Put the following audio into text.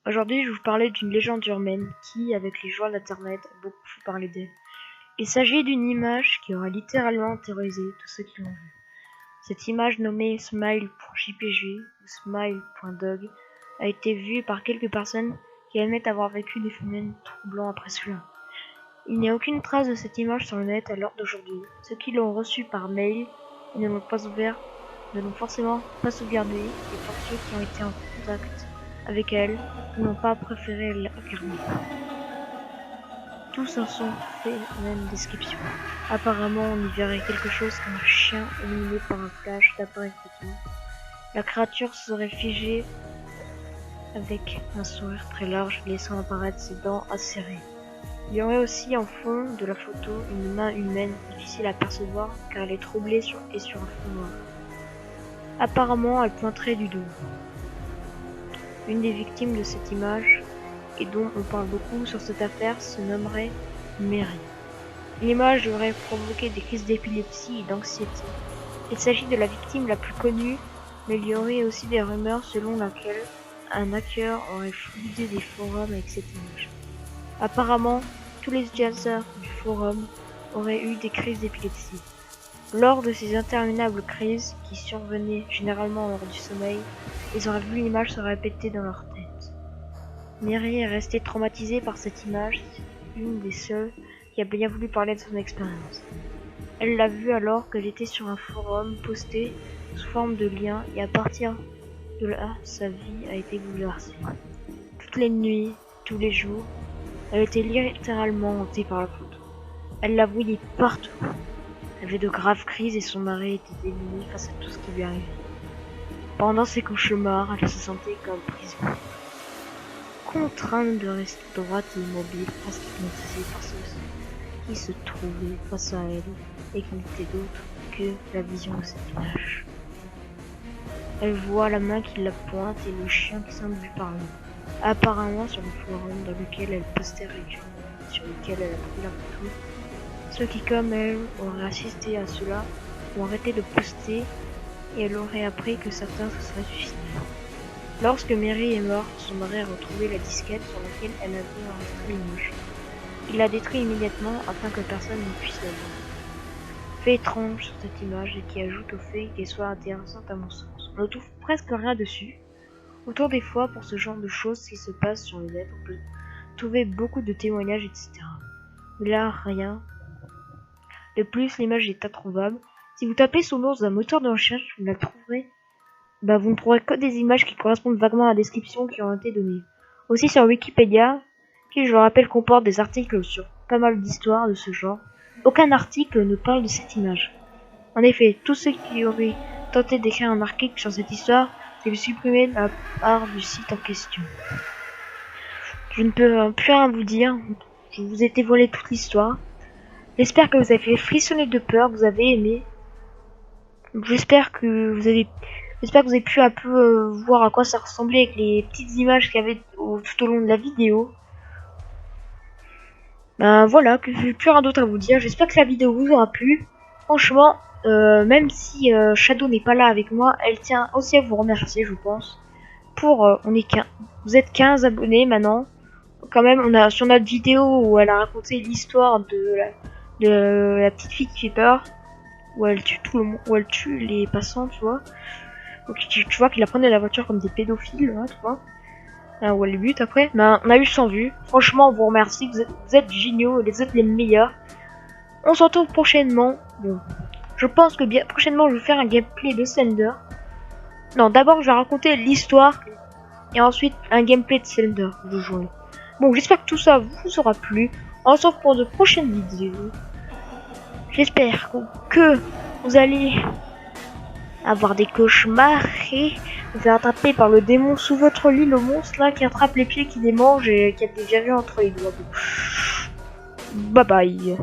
Aujourd'hui, je vais vous parler d'une légende urbaine qui, avec les joies d'internet, a beaucoup fait parler d'elle. Il s'agit d'une image qui aura littéralement terrorisé tous ceux qui l'ont vue. Cette image nommée Smile pour JPG ou Smile.dog a été vue par quelques personnes qui admettent avoir vécu des phénomènes troublants après cela. Il n'y a aucune trace de cette image sur le net à l'heure d'aujourd'hui. Ceux qui l'ont reçue par mail et ne l'ont pas ouvert ne l'ont forcément pas sauvegardée, et pour ceux qui ont été en contact avec elle, n'ont pas préféré la garder. Tous en sont faits la même description. Apparemment, on y verrait quelque chose comme un chien illuminé par un flash d'appareil photo. La créature serait figée avec un sourire très large, laissant apparaître ses dents acérées. Il y aurait aussi en fond de la photo une main humaine difficile à percevoir car elle est troublée sur un fond noir. Apparemment, elle pointerait du dos. Une des victimes de cette image, et dont on parle beaucoup sur cette affaire, se nommerait Mary. L'image devrait provoquer des crises d'épilepsie et d'anxiété. Il s'agit de la victime la plus connue, mais il y aurait aussi des rumeurs selon laquelle un hacker aurait fluidé des forums avec cette image. Apparemment, tous les utilisateurs du forum auraient eu des crises d'épilepsie. Lors de ces interminables crises, qui survenaient généralement lors du sommeil, ils auraient vu l'image se répéter dans leur tête. Mary est restée traumatisée par cette image, une des seules qui a bien voulu parler de son expérience. Elle l'a vue alors qu'elle était sur un forum posté sous forme de lien, et à partir de là, sa vie a été bouleversée. Toutes les nuits, tous les jours, elle était littéralement hantée par la photo. Elle la voyait partout. Elle avait de graves crises et son mari était démuni face à tout ce qui lui arrivait. Pendant ses cauchemars, elle se sentait comme prisonnière, contrainte de rester droite et immobile, presque hypnotisée par ceux qui se trouvaient face à elle et qui n'étaient d'autre que la vision de cette image. Elle voit la main qui la pointe et le chien qui semble lui parler. Apparemment, sur le forum dans lequel elle postait régulièrement, sur lequel elle a pris la photo, ceux qui, comme elle, auraient assisté à cela ont arrêté de poster, et elle aurait appris que certains se seraient suicidés. Lorsque Mary est morte, son mari a retrouvé la disquette sur laquelle elle avait enregistré l'image. Il l'a détruite immédiatement afin que personne ne puisse la voir. Fait étrange sur cette image et qui ajoute au fait qu'elle soit intéressante à mon sens. On ne trouve presque rien dessus. Autour des fois, pour ce genre de choses qui se passent sur le net, on peut trouver beaucoup de témoignages, etc. Mais là, rien. De plus, l'image est introuvable. Si vous tapez son nom dans un moteur de recherche, vous la trouverez. Vous ne trouverez que des images qui correspondent vaguement à la description qui ont été données. Aussi sur Wikipédia, qui je le rappelle comporte des articles sur pas mal d'histoires de ce genre, aucun article ne parle de cette image. En effet, tous ceux qui auraient tenté d'écrire un article sur cette histoire s'est supprimé de la part du site en question. Je ne peux plus rien vous dire, je vous ai dévoilé toute l'histoire. J'espère que vous avez frissonné de peur, vous avez aimé. J'espère que vous avez pu un peu voir à quoi ça ressemblait avec les petites images qu'il y avait tout au long de la vidéo. Voilà, que j'ai plus rien d'autre à vous dire. J'espère que la vidéo vous aura plu. Franchement, même si Shadow n'est pas là avec moi, elle tient aussi à vous remercier, je pense. Vous êtes 15 abonnés maintenant. Quand même, on a sur notre vidéo où elle a raconté l'histoire de la petite fille qui fait peur, où elle tue tout le monde, où elle tue les passants, tu vois. Donc tu vois qu'ils la prenaient la voiture comme des pédophiles, hein, tu vois. Où elle les bute après. On a eu 100 vues. Franchement, on vous remercie, vous êtes géniaux, vous êtes les meilleurs. On se retrouve prochainement. Bon, je pense que bien prochainement, je vais faire un gameplay de Slender. Non, d'abord, je vais raconter l'histoire et ensuite un gameplay de Slender. Je jouerai. Bon, j'espère que tout ça vous aura plu. On se retrouve pour de prochaines vidéos. J'espère que vous allez avoir des cauchemars et vous faire attraper par le démon sous votre lit, le monstre là qui attrape les pieds, qui les mange et qui a des verrues entre les doigts. Bye bye.